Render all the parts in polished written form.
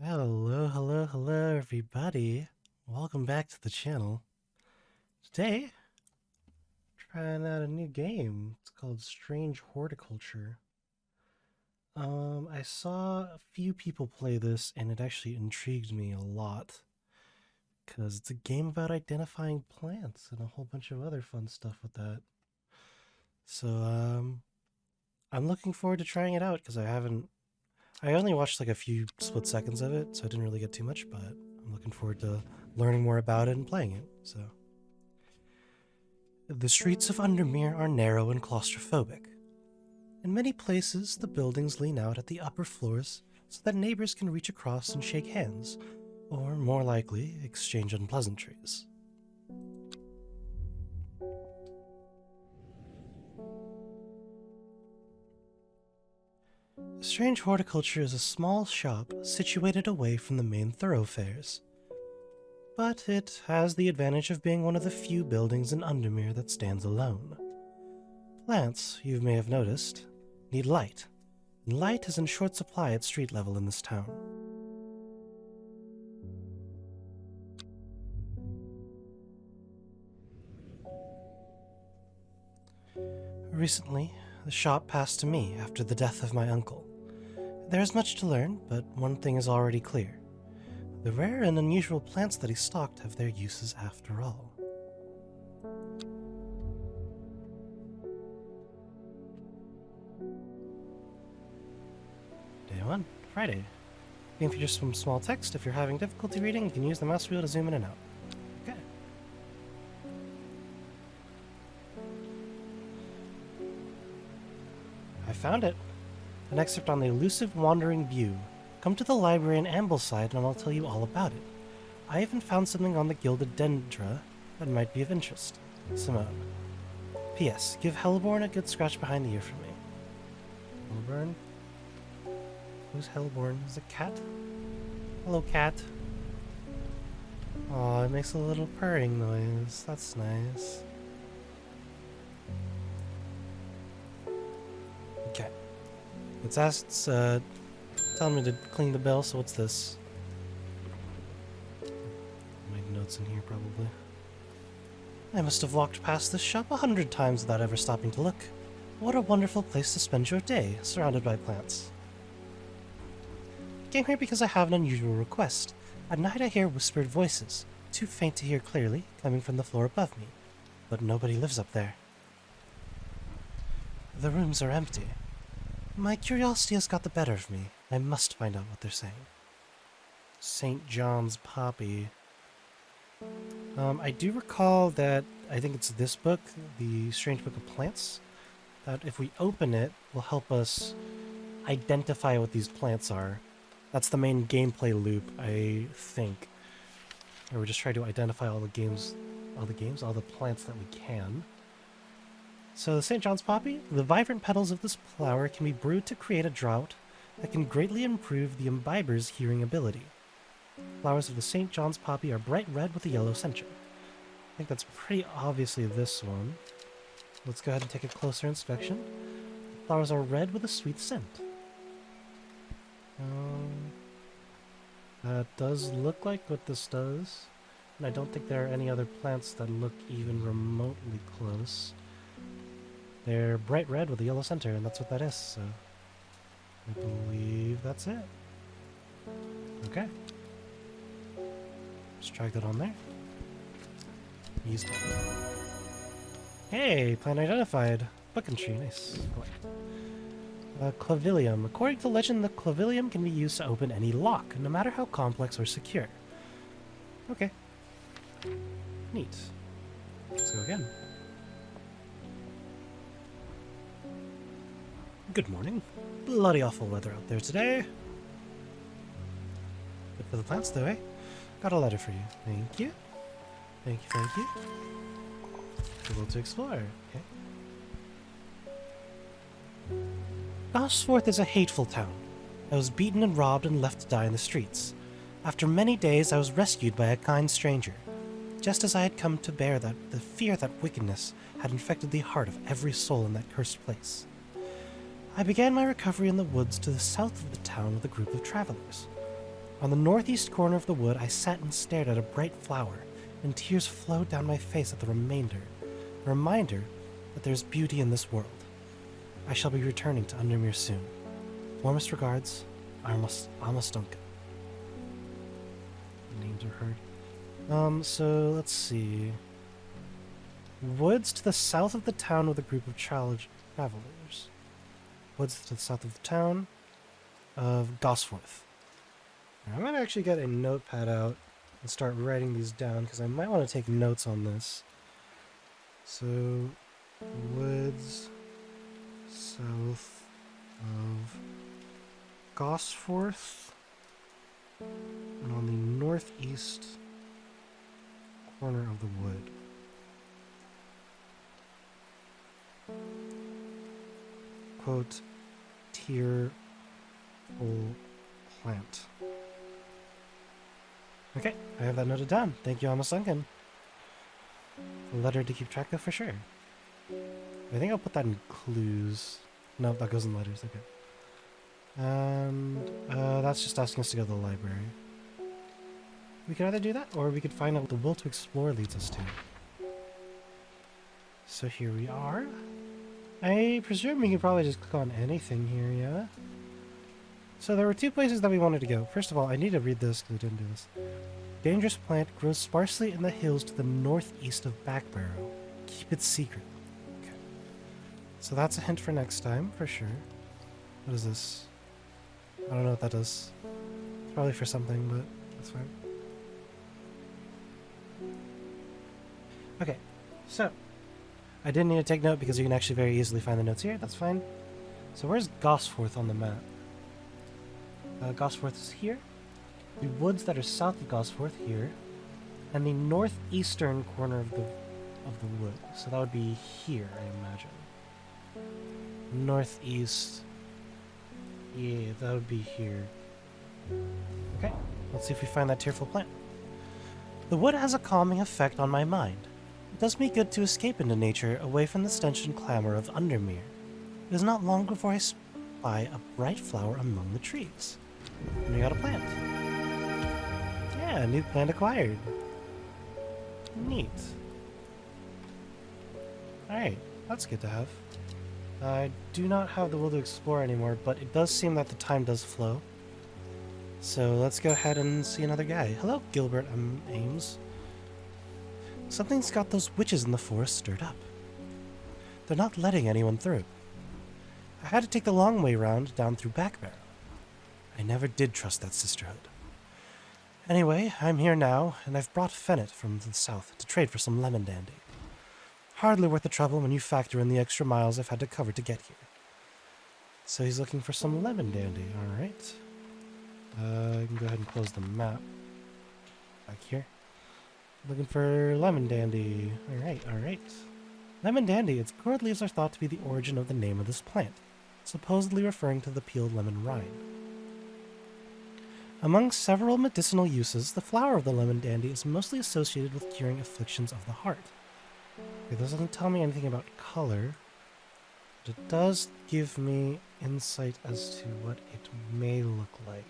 Hello, everybody. Welcome back to the channel. Today, trying out a new game. It's called Strange Horticulture. I saw a few people play this, and it actually intrigued me a lot. Because it's a game about identifying plants and a whole bunch of other fun stuff with that. So, I'm looking forward to trying it out, because I only watched like a few split seconds of it, so I didn't really get too much, but I'm looking forward to learning more about it and playing it, so. The streets of Undermere are narrow and claustrophobic. In many places, the buildings lean out at the upper floors so that neighbors can reach across and shake hands, or more likely, exchange unpleasantries. Strange Horticulture is a small shop situated away from the main thoroughfares. But it has the advantage of being one of the few buildings in Undermere that stands alone. Plants, you may have noticed, need light, and light is in short supply at street level in this town. Recently, the shop passed to me after the death of my uncle. There is much to learn, but one thing is already clear. The rare and unusual plants that he stocked have their uses after all. Day 1, Friday. Game features some small text. If you're having difficulty reading, you can use the mouse wheel to zoom in and out. Okay. I found it. An excerpt on the elusive wandering Bew. Come to the library in Ambleside and I'll tell you all about it. I even found something on the Gilded Dendra that might be of interest. Simone. P.S. Give Hellborn a good scratch behind the ear for me. Hellborn? Who's Hellborn? Is it a cat? Hello, cat. Aw, it makes a little purring noise. That's nice. Okay. It's telling me to clean the bell, so what's this? My notes in here, probably. I must have walked past this shop 100 times without ever stopping to look. What a wonderful place to spend your day, surrounded by plants. I came here because I have an unusual request. At night I hear whispered voices, too faint to hear clearly, coming from the floor above me. But nobody lives up there. The rooms are empty. My curiosity has got the better of me. I must find out what they're saying. St. John's Poppy. I do recall that, I think it's this book, the Strange Book of Plants, that if we open it, will help us identify what these plants are. That's the main gameplay loop, I think. Where we just try to identify all the plants that we can. So the St. John's Poppy, the vibrant petals of this flower can be brewed to create a draught that can greatly improve the imbiber's hearing ability. Flowers of the St. John's Poppy are bright red with a yellow center. I think that's pretty obviously this one. Let's go ahead and take a closer inspection. The flowers are red with a sweet scent. That does look like what this does. And I don't think there are any other plants that look even remotely close. They're bright red with a yellow center, and that's what that is, so I believe that's it. Okay. Just drag that on there. Use button. Hey, plant identified. Bucking tree, nice. Clavilium. According to legend, the clavilium can be used to open any lock, no matter how complex or secure. Okay. Neat. Let's go again. Good morning. Bloody awful weather out there today. Good for the plants though, eh? Got a letter for you. Thank you. Thank you. Able to explore. Okay. Gosforth is a hateful town. I was beaten and robbed and left to die in the streets. After many days, I was rescued by a kind stranger. Just as I had come to bear the fear that wickedness had infected the heart of every soul in that cursed place. I began my recovery in the woods to the south of the town with a group of travelers. On the northeast corner of the wood, I sat and stared at a bright flower, and tears flowed down my face at the reminder that there's beauty in this world. I shall be returning to Undermere soon. Warmest regards, Almost Duncan. Names are heard. So let's see. Woods to the south of the town with a group of travelers. Woods to the south of the town of Gosforth. I'm going to actually get a notepad out and start writing these down because I might want to take notes on this. So, woods south of Gosforth and on the northeast corner of the wood. Quote, tearful plant. Okay, I have that noted down. Thank you, Almost Duncan. A letter to keep track of for sure. I think I'll put that in clues. No, that goes in letters, okay. And that's just asking us to go to the library. We could either do that, or we could find out what the will to explore leads us to. So here we are. I presume we could probably just click on anything here, yeah? So there were two places that we wanted to go. First of all, I need to read this because I didn't do this. Dangerous plant grows sparsely in the hills to the northeast of Backbarrow. Keep it secret. Okay. So that's a hint for next time, for sure. What is this? I don't know what that does. It's probably for something, but that's fine. Okay, so I didn't need to take note because you can actually very easily find the notes here. That's fine. So where's Gosforth on the map? Gosforth is here. The woods that are south of Gosforth here, and the northeastern corner of the wood. So that would be here, I imagine. Northeast. Yeah, that would be here. Okay, let's see if we find that tearful plant. The wood has a calming effect on my mind. It does me good to escape into nature, away from the stench and clamor of Undermere. It is not long before I spy a bright flower among the trees. And we got a plant. Yeah, a new plant acquired. Neat. Alright, that's good to have. I do not have the will to explore anymore, but it does seem that the time does flow. So let's go ahead and see another guy. Hello, Gilbert Ames. Something's got those witches in the forest stirred up. They're not letting anyone through. I had to take the long way round down through Backbarrow. I never did trust that sisterhood. Anyway, I'm here now, and I've brought Fennet from the south to trade for some lemon dandy. Hardly worth the trouble when you factor in the extra miles I've had to cover to get here. So he's looking for some lemon dandy, alright. I can go ahead and close the map. Back here. Looking for lemon dandy. Alright. Lemon dandy, its gourd leaves are thought to be the origin of the name of this plant, supposedly referring to the peeled lemon rind. Among several medicinal uses, the flower of the lemon dandy is mostly associated with curing afflictions of the heart. Okay, this doesn't tell me anything about color, but it does give me insight as to what it may look like.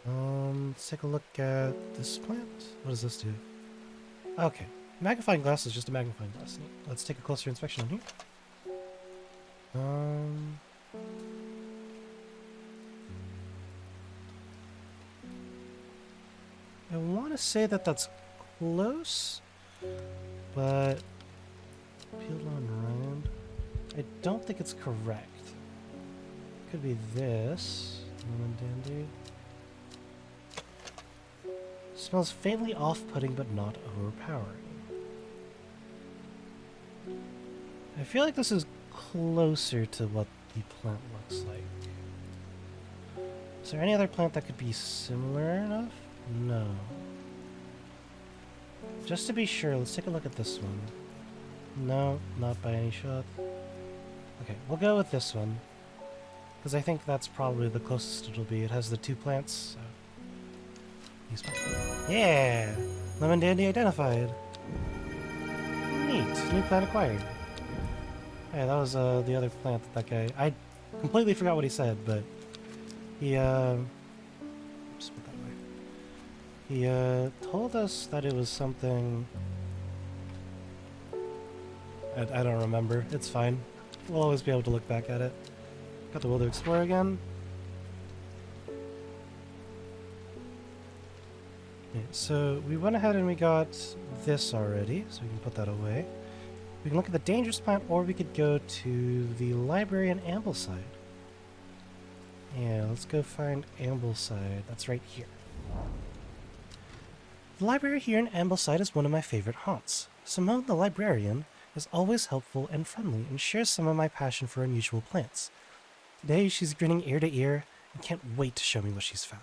Let's take a look at this plant. What does this do? Okay, magnifying glass is just a magnifying glass. Let's take a closer inspection on here. I want to say that that's close, but peeled lemon rind. I don't think it's correct. Could be this lemon dandy. Smells faintly off-putting, but not overpowering. I feel like this is closer to what the plant looks like. Is there any other plant that could be similar enough? No. Just to be sure, let's take a look at this one. No, not by any shot. Okay, we'll go with this one, because I think that's probably the closest it'll be. It has the two plants. So. Yeah! Lemon dandy identified. Neat. New plant acquired. Yeah, that was the other plant that guy... I completely forgot what he said, but he Oops, put that away. He told us that it was something... I don't remember. It's fine. We'll always be able to look back at it. Got the will to explore again. Okay, so we went ahead and we got this already, so we can put that away. We can look at the dangerous plant, or we could go to the library in Ambleside. Yeah, let's go find Ambleside. That's right here. The library here in Ambleside is one of my favorite haunts. Simone, the librarian, is always helpful and friendly and shares some of my passion for unusual plants. Today, she's grinning ear to ear and can't wait to show me what she's found.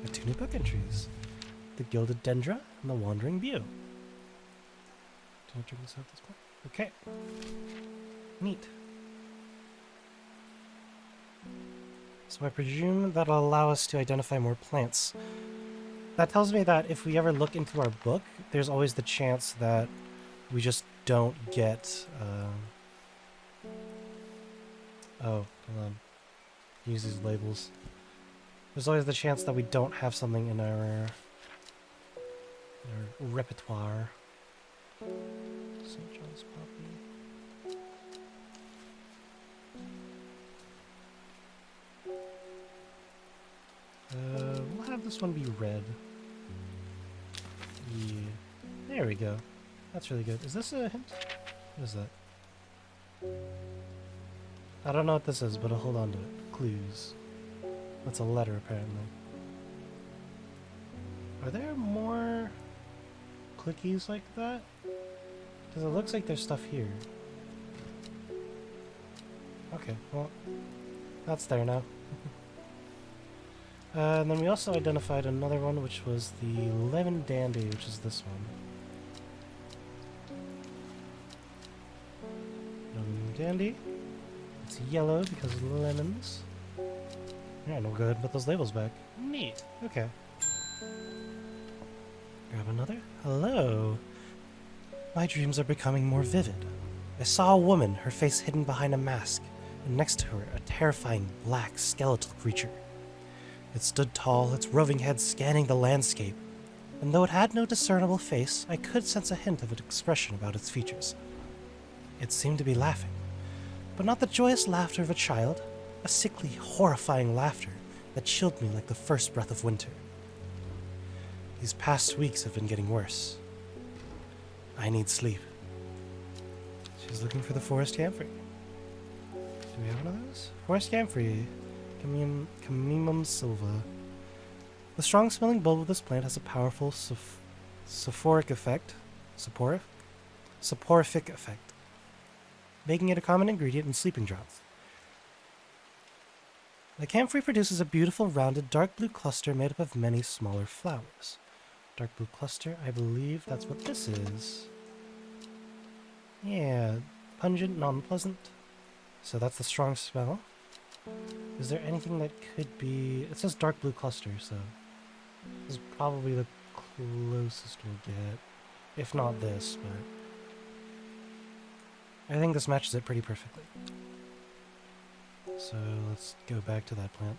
Got 2 new book entries. The Gilded Dendra and the Wandering View. Can I check this out at this point? Okay. Neat. So I presume that'll allow us to identify more plants. That tells me that if we ever look into our book, there's always the chance that we just don't get... Oh, hold on. Use these labels. There's always the chance that we don't have something in our repertoire. St. John's Poppy. We'll have this one be red. Yeah. There we go. That's really good. Is this a hint? What is that? I don't know what this is, but I'll hold on to it. Clues. That's a letter, apparently. Are there more clickies like that? Because it looks like there's stuff here. Okay, well, that's there now. And then we also identified another one, which was the Lemon Dandy, which is this one. Lemon Dandy. It's yellow because of the lemons. Yeah, no good. Put those labels back. Neat. Okay. Grab another. Hello. My dreams are becoming more vivid. I saw a woman, her face hidden behind a mask, and next to her, a terrifying black skeletal creature. It stood tall, its roving head scanning the landscape, and though it had no discernible face, I could sense a hint of an expression about its features. It seemed to be laughing, but not the joyous laughter of a child, a sickly, horrifying laughter that chilled me like the first breath of winter. These past weeks have been getting worse. I need sleep. She's looking for the forest camphor. Do we have one of those? Forest camphor. Camimum silva. The strong-smelling bulb of this plant has a powerful soporific effect, making it a common ingredient in sleeping draughts. The camphor produces a beautiful, rounded, dark blue cluster made up of many smaller flowers. Dark blue cluster, I believe that's what this is. Yeah, pungent, non-pleasant. So that's the strong smell. Is there anything that could be... It says dark blue cluster, so... This is probably the closest we'll get. If not this, but... I think this matches it pretty perfectly. So let's go back to that plant.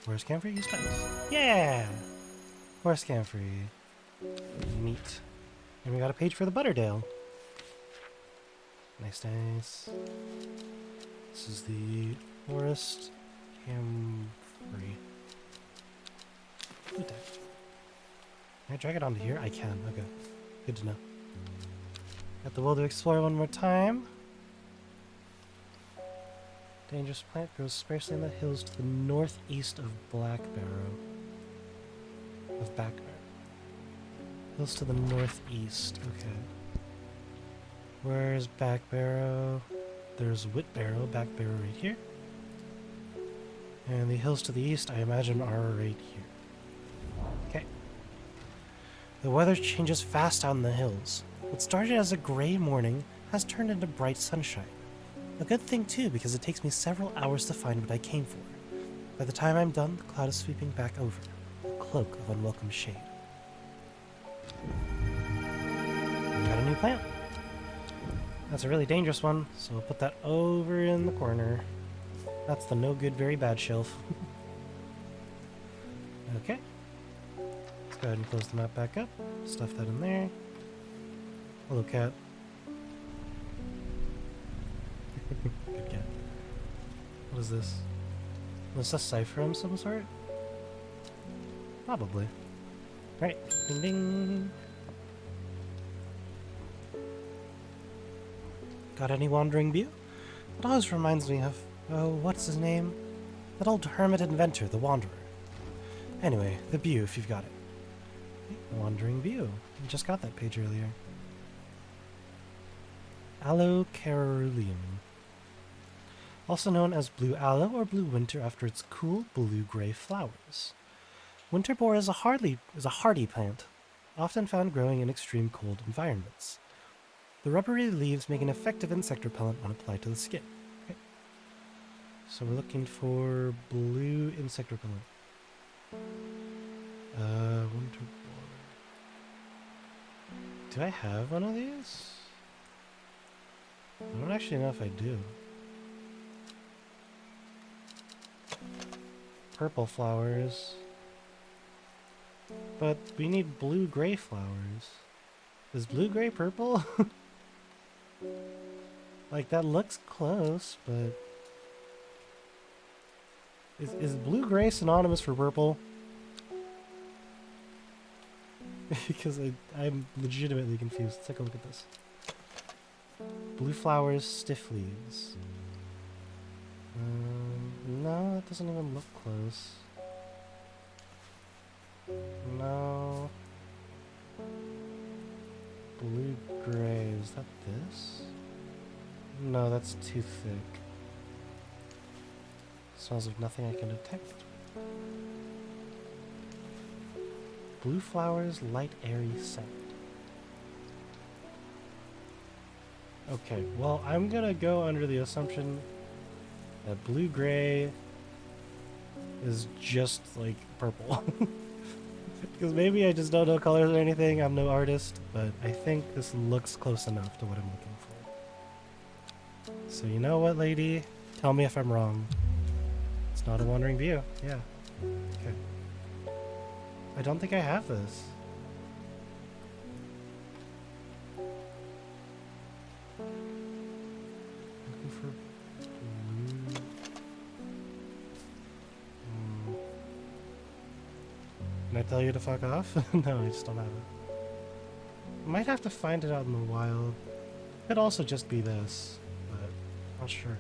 Forest camphor, use tiles. Yeah! Forest camphor. Neat. And we got a page for the Butterdale. Nice, nice. This is the forest camphor. Look at that. Can I drag it onto here? I can. Okay. Good to know. Got the will to explore one more time. Dangerous plant grows sparsely in the hills to the northeast of Backbarrow. Hills to the northeast. Okay. Where's Backbarrow? There's Whitbarrow, Backbarrow right here. And the hills to the east, I imagine, are right here. Okay. The weather changes fast out in the hills. What started as a gray morning has turned into bright sunshine. A good thing too, because it takes me several hours to find what I came for. By the time I'm done, the cloud is sweeping back over, a cloak of unwelcome shade. We got a new plant. That's a really dangerous one, so we'll put that over in the corner. That's the no good, very bad shelf. Okay. Let's go ahead and close the map back up. Stuff that in there. Hello, cat. Good cat. What is this? Was this a cipher of some sort? Probably. Right. Ding ding. Got any wandering view? It always reminds me of, oh, what's his name? That old hermit inventor, the Wanderer. Anyway, the view, if you've got it. Wandering view. We just got that page earlier. Aloe caerulum. Also known as blue aloe or blue winter after its cool blue-gray flowers. Winter boar is a hardy plant, often found growing in extreme cold environments. The rubbery leaves make an effective insect repellent when applied to the skin. Okay. So we're looking for blue insect repellent. Winter boar. Do I have one of these? I don't actually know if I do. Purple flowers. But we need blue-gray flowers. Is blue-gray purple? Like, that looks close, but... Is blue-gray synonymous for purple? Because I'm legitimately confused. Let's take a look at this. Blue flowers, stiff leaves. No, that doesn't even look close. No. Blue-gray, is that this? No, that's too thick. Smells like nothing I can detect. Blue flowers, light airy scent. Okay, well, I'm gonna go under the assumption that blue-gray is just like purple. Because maybe I just don't know colors or anything, I'm no artist, but I think this looks close enough to what I'm looking for. So you know what, lady? Tell me if I'm wrong. It's not a wandering view. Yeah. Okay. I don't think I have this. Looking for blue. Can I tell you to fuck off? No, I just don't have it. Might have to find it out in the wild. Could also just be this, but not sure.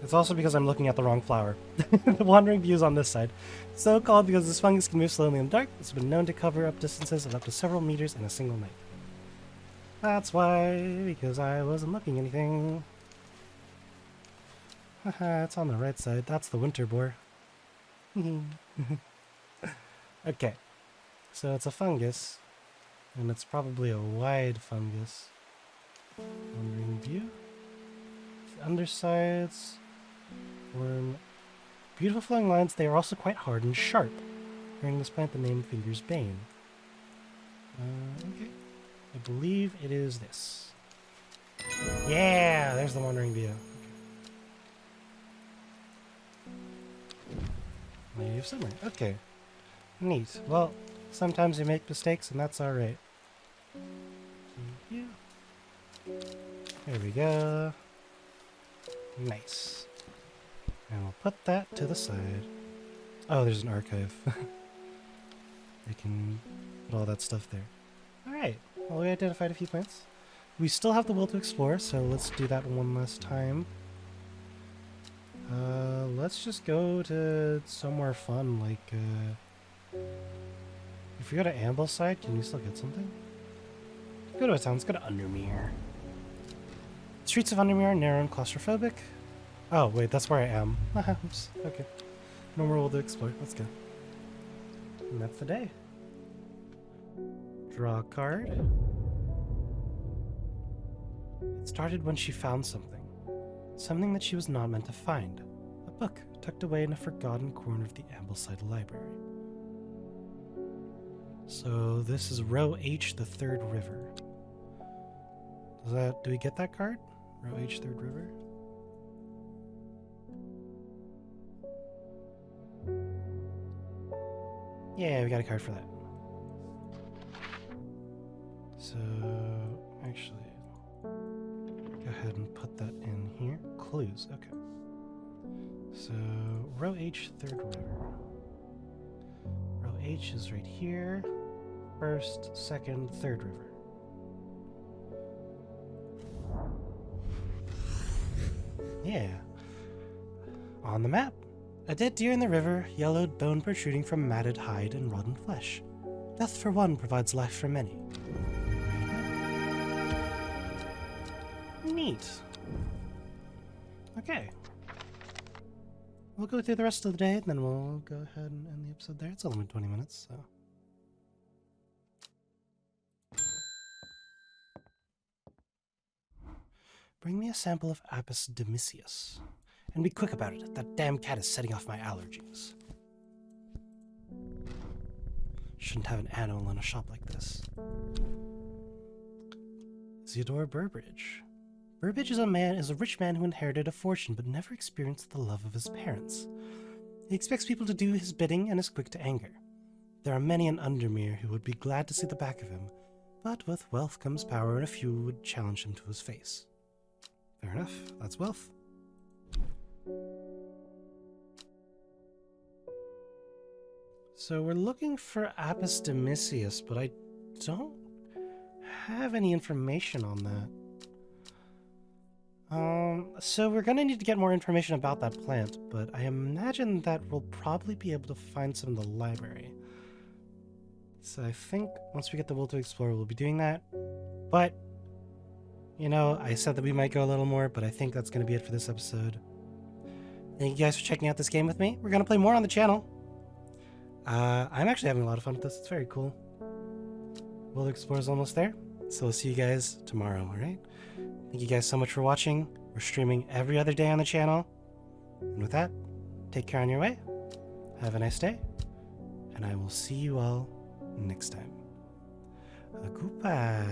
It's also because I'm looking at the wrong flower. The wandering view is on this side. So called because this fungus can move slowly in the dark. It's been known to cover up distances of up to several meters in a single night. That's why, because I wasn't looking anything. Haha, it's on the right side. That's the winter boar. Okay. So it's a fungus. And it's probably a wide fungus. Wandering view. The undersides. Worm. Beautiful flowing lines, they are also quite hard and sharp. Bearing this plant the name Finger's Bane. Okay. I believe it is this. Yeah! There's the wandering view. Lady of Summer. Okay. Neat. Well, sometimes you make mistakes, and that's alright. Yeah. There we go. Nice. And we'll put that to the side. Oh, there's an archive. I can put all that stuff there. Alright. Well, we identified a few plants. We still have the will to explore, so let's do that one last time. Let's just go to somewhere fun, like, if we go to Ambleside, can we still get something? Go to a town, let's go to Undermere. Streets of Undermere are narrow and claustrophobic. Oh, wait, that's where I am. Oops, okay. No more will to explore, let's go. And that's the day. Draw a card. It started when she found something. Something that she was not meant to find. A book tucked away in a forgotten corner of the Ambleside Library. So this is row H, the third river. Do we get that card? Row H, third river? Yeah, we got a card for that. So, actually, go ahead and put that in here. Clues, okay. So, row H, third river. Row H is right here. First, second, third river. Yeah. On the map. A dead deer in the river, yellowed bone protruding from matted hide and rotten flesh. Death for one provides life for many. Neat. Okay. We'll go through the rest of the day, and then we'll go ahead and end the episode there. It's only been 20 minutes, so... Bring me a sample of Apis demisius. And be quick about it. That damn cat is setting off my allergies. Shouldn't have an animal in a shop like this. Theodore Burbridge. Burbage is a rich man who inherited a fortune but never experienced the love of his parents. He expects people to do his bidding and is quick to anger. There are many in Undermere who would be glad to see the back of him, but with wealth comes power and a few would challenge him to his face. Fair enough, that's wealth. So we're looking for Apis demisius, but I don't have any information on that. So we're gonna need to get more information about that plant, but I imagine that we'll probably be able to find some in the library. So I think once we get the will to explore, we'll be doing that. But, you know, I said that we might go a little more, but I think that's gonna be it for this episode. Thank you guys for checking out this game with me. We're gonna play more on the channel. I'm actually having a lot of fun with this. It's very cool. Will to explore is almost there, so we'll see you guys tomorrow, alright? Thank you guys so much for watching. We're streaming every other day on the channel. And with that, take care on your way. Have a nice day. And I will see you all next time. Goodbye.